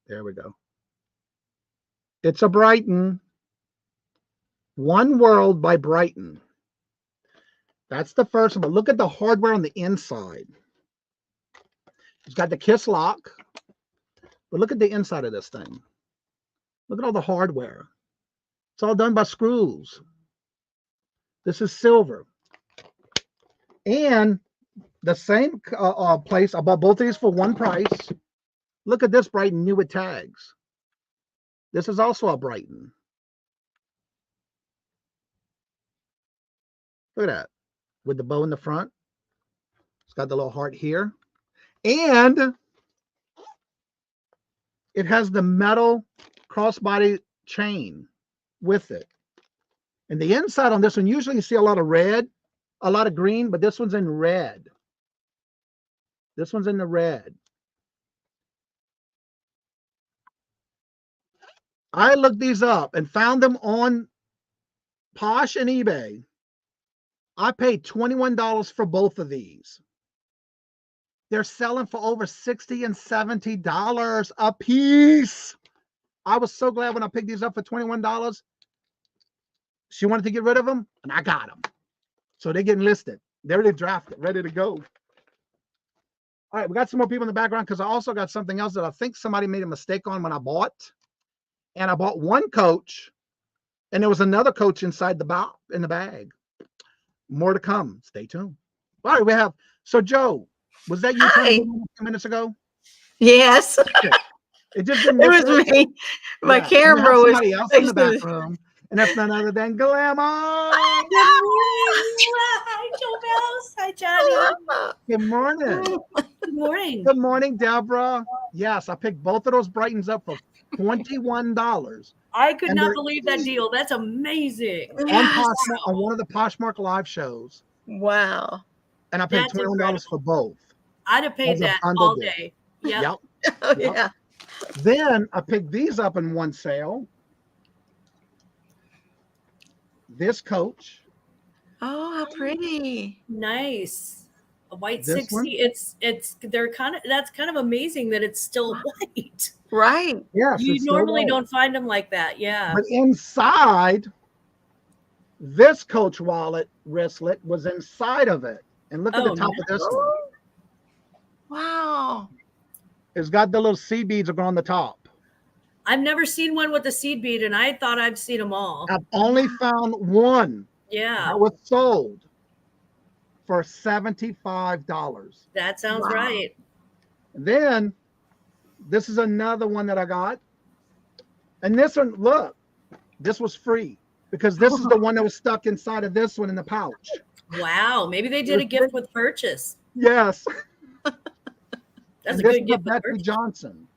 There we go. It's a Brighton. One World by Brighton. That's the first one. But look at the hardware on the inside. It's got the kiss lock. But look at the inside of this thing. Look at all the hardware. It's all done by screws. This is silver. And the same place, I bought both of these for one price. Look at this Brighton new with tags. This is also a Brighton. Look at that. With the bow in the front. It's got the little heart here. And it has the metal crossbody chain with it. And the inside on this one, usually you see a lot of red, a lot of green, but this one's in red. This one's in the red. I looked these up and found them on Posh and eBay. I paid $21 for both of these. They're selling for over $60 and $70 a piece. I was so glad when I picked these up for $21. She wanted to get rid of them, and I got them. So they're getting listed. They're already drafted, ready to go. All right, we got some more people in the background because I also got something else that I think somebody made a mistake on when I bought. And I bought one coach, and there was another coach inside the bag. More to come. Stay tuned. All right, we have. So, Joe, was that you a few minutes ago? Yes. It just didn't. It was me. My camera was. Somebody else in the back room, and that's none other than Glamour. Good morning. Hi, Joe Bells. Hi, Johnny. Good morning. Good morning. Good morning, Deborah. Yes, I picked both of those Brightons up for $21. I could And not they're believe that deal. That's amazing. on one of the Poshmark live shows. Wow. And I paid That's $21 for both. I'd have paid As a that bundle all deal. day. Yep. Yep. Oh, Yep. yeah. Then I picked these up in one sale. This Coach. Oh, how pretty. Nice. A white This 60. one? They're kind of, that's kind of amazing that it's still white. Right. Yes. You it's still normally white. don't find them like that. Yeah. But inside, this Coach wallet wristlet was inside of it. And look at the Oh, top of this one. Wow. It's got the little seed beads on the top. I've never seen one with a seed bead, and I thought I've seen them all. I've only found one Yeah. that was sold for $75. That sounds Wow. right. And then this is another one that I got. And this one, look, this was free because this is the one that was stuck inside of this one in the pouch. Wow. Maybe they did a gift with purchase. Yes. That's And a this good is gift with Betsy purchase. Johnson.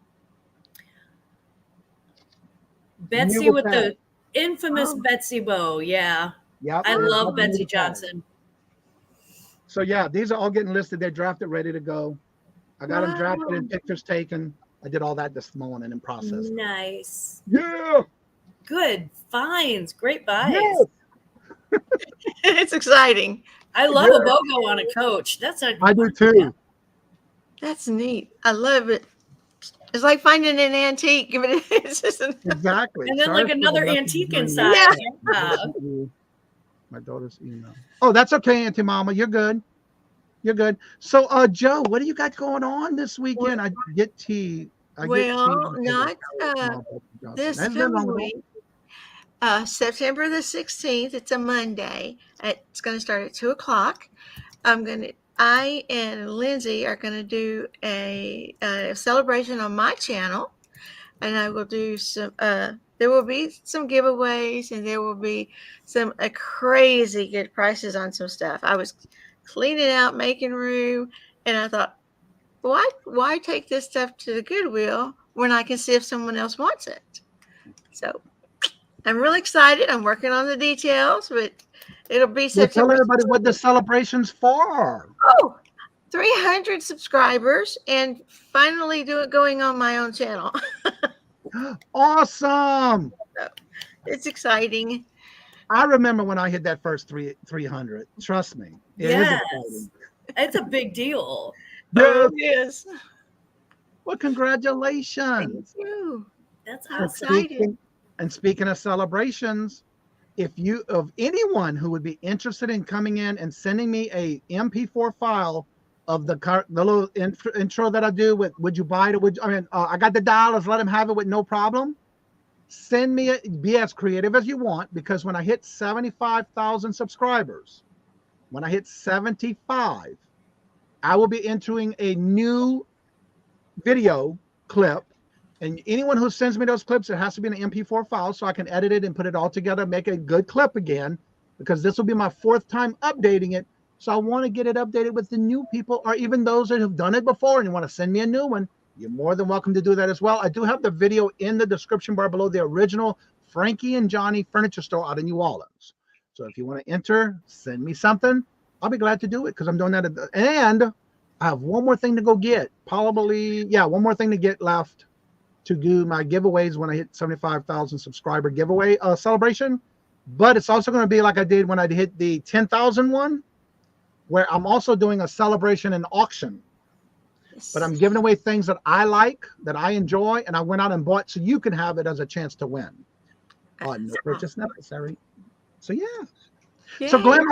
Betsy Naval with pad. the infamous Oh. Betsy bow. Yeah. Yep. I there's love another Betsy naval pad. Johnson. So yeah, these are all getting listed. They're drafted, ready to go. I got them drafted and pictures taken. I did all that this morning in process. Nice. Yeah. Good finds. Great buys. Yes. It's exciting. I love a BOGO on a Coach. That's a I do too. That's neat. I love it. It's like finding an antique. It's just Exactly. And then Sorry like for the another message antique behind inside. that. Yeah. My daughter's email. Oh, that's okay, Auntie Mama. You're good. You're good. So, Joe, what do you got going on this weekend? I get tea. well, not this That's been long coming ago. week. September the 16th. It's a Monday. It's going to start at 2:00. I and Lindsay are going to do a celebration on my channel, and I will do some. There will be some giveaways, and there will be some crazy good prices on some stuff. I was cleaning out, making room, and I thought, why take this stuff to the Goodwill when I can see if someone else wants it? So I'm really excited. I'm working on the details, but it'll be Well, September. tell everybody what the celebration's for. Oh, 300 subscribers, and finally going on my own channel. Awesome. It's exciting. I remember when I hit that first 300. Trust me. It is Yes. exciting. It's a big deal. Yes. Yes. Well, congratulations. Thank you. That's And awesome. speaking of celebrations, if you of anyone who would be interested in coming in and sending me a MP4 file of the little intro that I do with "Would you buy it?" I got the dollars. Let them have it with no problem. Send me be as creative as you want, because when I hit 75,000 subscribers, when I hit 75, I will be entering a new video clip. And anyone who sends me those clips, it has to be in an MP4 file so I can edit it and put it all together, make a good clip again, because this will be my 4th time updating it. So I want to get it updated with the new people, or even those that have done it before and you want to send me a new one. You're more than welcome to do that as well. I do have the video in the description bar below, the original Frankie and Johnny furniture store out of New Orleans. So if you want to enter, send me something. I'll be glad to do it, because I'm doing that. And I have one more thing to go get. Probably, yeah, one more thing to get left to do my giveaways when I hit 75,000 subscriber giveaway celebration. But it's also going to be like I did when I hit the 10,000 one, where I'm also doing a celebration and auction. But I'm giving away things that I like, that I enjoy, and I went out and bought, so you can have it as a chance to win. No purchase necessary. So yeah. So Glenn,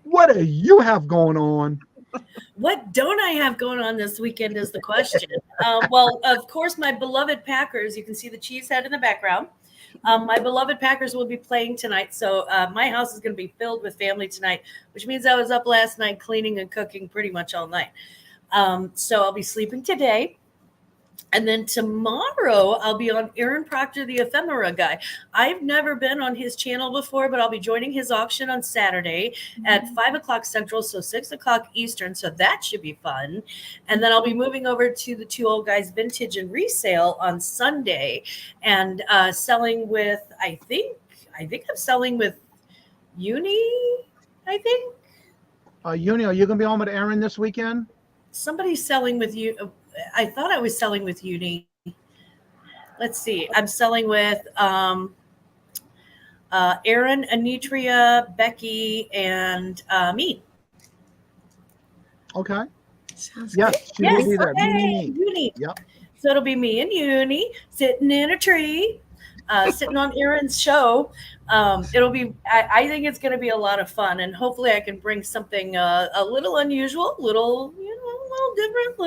what do you have going on? What don't I have going on this weekend is the question. Well, of course, my beloved Packers, you can see the cheese head in the background. My beloved Packers will be playing tonight. So my house is going to be filled with family tonight, which means I was up last night cleaning and cooking pretty much all night. So I'll be sleeping today. And then tomorrow I'll be on Aaron Proctor, the ephemera guy. I've never been on his channel before, but I'll be joining his auction on Saturday at 5 o'clock Central, so 6 o'clock Eastern. So that should be fun. And then I'll be moving over to the Two Old Guys Vintage and Resale on Sunday and selling with, I think I'm selling with Uni, I think. Uni, are you going to be on with Aaron this weekend? Somebody's selling with you. I thought I was selling with Uni. Let's see. I'm selling with Aaron, Anitria, Becky, and me. Okay. Sounds Yes, she will be there. Uni. Yep. So it'll be me and Uni sitting in a tree, sitting on Aaron's show. It'll be. I think it's going to be a lot of fun, and hopefully I can bring something a little unusual, a little different,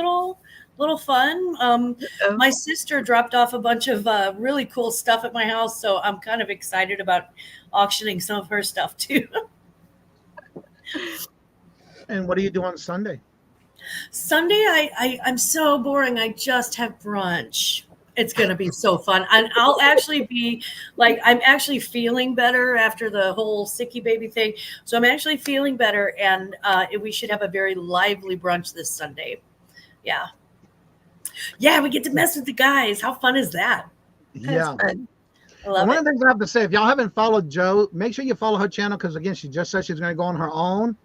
little fun. My sister dropped off a bunch of really cool stuff at my house, so I'm kind of excited about auctioning some of her stuff too. And what do you do on Sunday? Sunday, I'm so boring. I just have brunch. It's going to be so fun. And I'll actually be like, I'm actually feeling better after the whole sicky baby thing. So I'm actually feeling better. And we should have a very lively brunch this Sunday. Yeah. Yeah, we get to mess with the guys. How fun is that? Yeah. I love One it. of the things I have to say, if y'all haven't followed Jo, make sure you follow her channel because, again, she just said she's going to go on her own.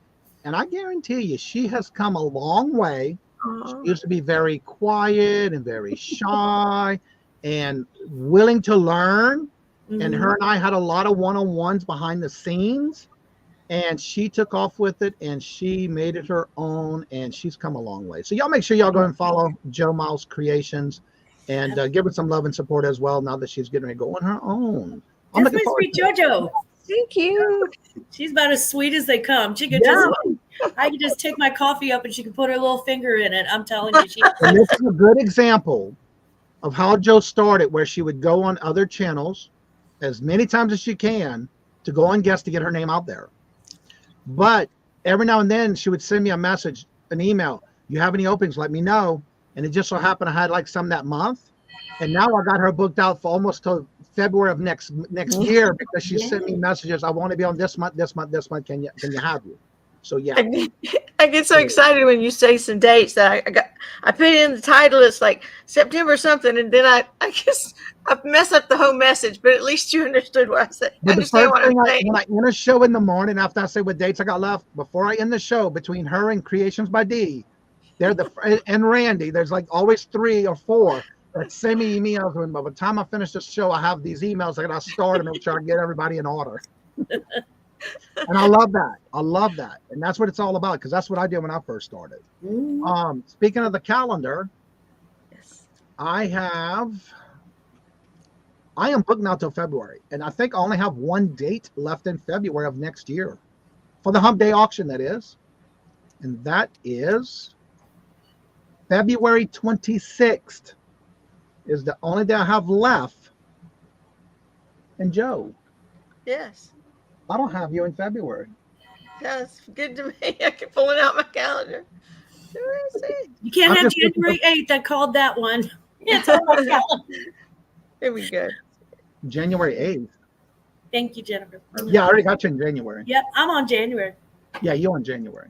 And I guarantee you, she has come a long way. She used to be very quiet and very shy and willing to learn. Mm-hmm. And her and I had a lot of one-on-ones behind the scenes. And she took off with it and she made it her own. And she's come a long way. So y'all make sure y'all go and follow Jo Miles Creations and give her some love and support as well now that she's getting ready to go on her own. I'm That's looking my forward sweet to it. JoJo. Thank you. She's about as sweet as they come. She could I could just take my coffee up and she could put her little finger in it. I'm telling you, she. And this is a good example of how Jo started, where she would go on other channels as many times as she can to go on guests to get her name out there. But every now and then she would send me a message, an email. You have any openings? Let me know. And it just so happened I had like some that month. And now I got her booked out for almost till February of next year because she sent me messages. I want to be on this month. Can you have you? So yeah. I get so excited when you say some dates that I put in the title. It's like September something, and then I guess I mess up the whole message. But at least you understood what I said. But the Understand first what thing I'm saying? when I end a show in the morning, after I say what dates I got left, before I end the show, between her and Creations by D, they're and Randy, there's like always 3 or 4 that send me emails. And by the time I finish the show, I have these emails that I start to make sure I get everybody in order. And I love that. I love that. And that's what it's all about, because that's what I did when I first started. Speaking of the calendar, I am booked now till February. And I think I only have one date left in February of next year for the Hump Day auction, that is. And that is February 26th is the only day I have left. And Jo, Yes. I don't have you in February. That's good to me. I can pull it out my calendar. Where is it? You can't have January 8th. I called that one. It's on my calendar. Here we go. January 8th. Thank you, Jennifer. Yeah, I already got you in January. Yep, I'm on January. Yeah, you're in January.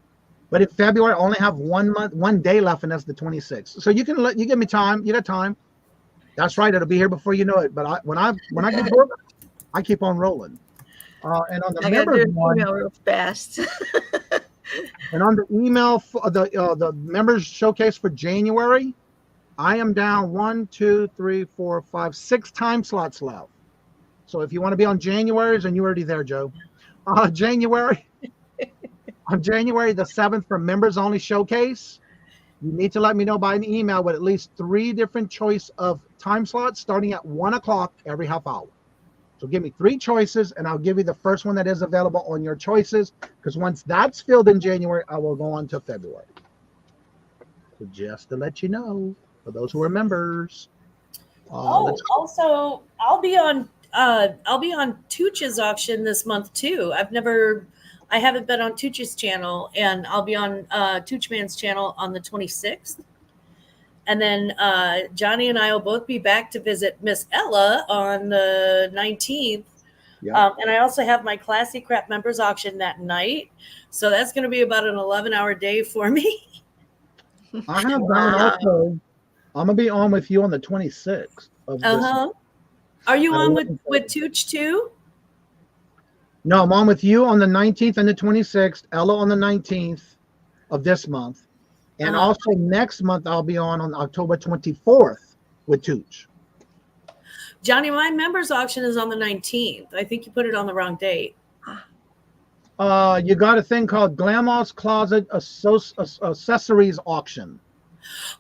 But in February, I only have 1 day left, and that's the 26th. So you give me time. You got time. That's right. It'll be here before you know it. But when I get booked, I keep on rolling. And on the members one, real fast. and on the email for the members showcase for January, I am down 1, 2, 3, 4, 5, 6 time slots left. So if you want to be on January's, and you're already there, Jo. January on January the 7th for members only showcase, you need to let me know by an email with at least 3 different choice of time slots starting at 1 o'clock every half hour. So give me 3 choices, and I'll give you the first one that is available on your choices, because once that's filled in January, I will go on to February. So just to let you know, for those who are members. Also, I'll be on Tooch's auction this month too. I haven't been on Tooch's channel, and I'll be on Toochman's channel on the 26th. And then Johnny and I will both be back to visit Miss Ella on the 19th. Yeah. And I also have my Classy Crap members auction that night. So that's going to be about an 11-hour day for me. I have down also. I'm gonna be on with you on the 26th of this month. Are you on with Tooch too? No, I'm on with you on the 19th and the 26th. Ella on the 19th of this month. And also next month, I'll be on October 24th with Tooch. Johnny, my members auction is on the 19th. I think you put it on the wrong date. You got a thing called Grandma's Closet Accessories Auction.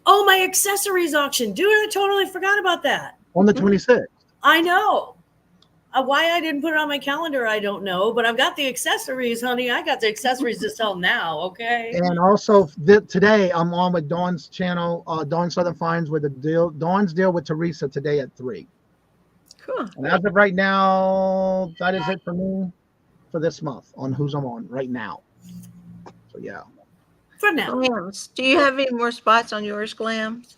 Oh, my accessories auction. Dude, I totally forgot about that. On the 26th. I know. Why I didn't put it on my calendar, I don't know. But I've got the accessories, honey. I got the accessories to sell now, okay? And also today, I'm on with Dawn's channel, Dawn Southern Finds, with Dawn's deal with Teresa today at 3. Cool. And as of right now, that is it for me for this month on who's I'm on right now. So yeah. For now. Glams. Do you have any more spots on yours, Glams?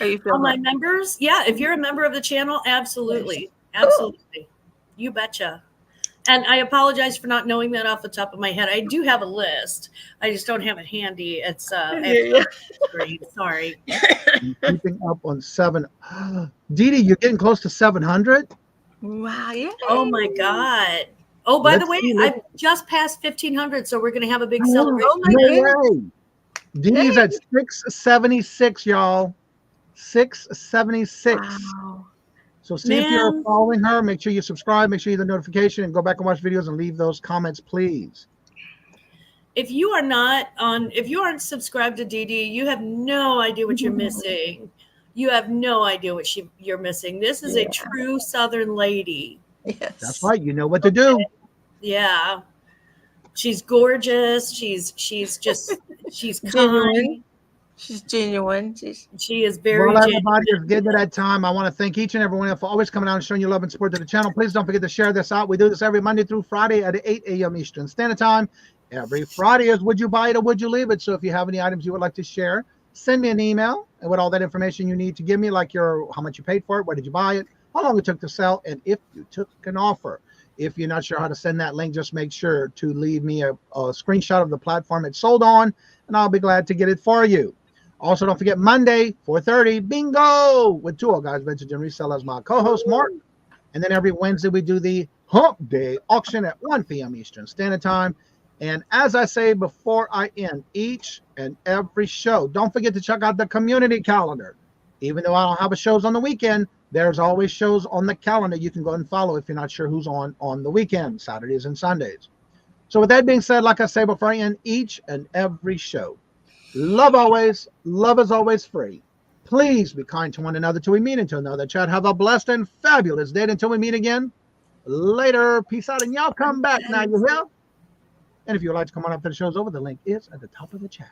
Are you On my members? Yeah, if you're a member of the channel, absolutely. Absolutely. You betcha. And I apologize for not knowing that off the top of my head. I do have a list. I just don't have it handy. It's sorry. Keeping up on 7. Dee Dee, you're getting close to 700. Wow, yeah. Oh my God. Oh, by the way, I've just passed 1,500, so we're going to have a big celebration. Oh my goodness. Dee Dee's at 676, y'all. 676. Wow. So see if you're following her. Make sure you subscribe. Make sure you hit the notification and go back and watch videos and leave those comments, please. If you are not on, if you aren't subscribed to Dee Dee, you have no idea what you're missing. You have no idea what you're missing. This is a true Southern lady. Yes. That's right. You know what to do. Yeah. She's gorgeous. She's kind. Genuine. She's genuine. She is very Well, genuine. everybody is getting to that time. I want to thank each and every one for always coming out and showing your love and support to the channel. Please don't forget to share this out. We do this every Monday through Friday at 8 a.m. Eastern Standard Time. Every Friday is Would You Buy It or Would You Leave It? So if you have any items you would like to share, send me an email and with all that information you need to give me, like how much you paid for it, where did you buy it, how long it took to sell, and if you took an offer. If you're not sure how to send that link, just make sure to leave me a screenshot of the platform it's sold on, and I'll be glad to get it for you. Also, don't forget Monday, 4:30, bingo, with two guys, Vintage and Resellers, my co-host, Mark. And then every Wednesday, we do the Hump Day auction at 1 p.m. Eastern Standard Time. And as I say before I end each and every show, don't forget to check out the community calendar. Even though I don't have shows on the weekend, there's always shows on the calendar you can go and follow if you're not sure who's on the weekend, Saturdays and Sundays. So with that being said, like I say before I end each and every show, love always, love is always free. Please be kind to one another till we meet until another chat. Have a blessed and fabulous day until we meet again. Later. Peace out. And y'all come back now, you hear? And if you'd like to come on up to the show's over, the link is at the top of the chat.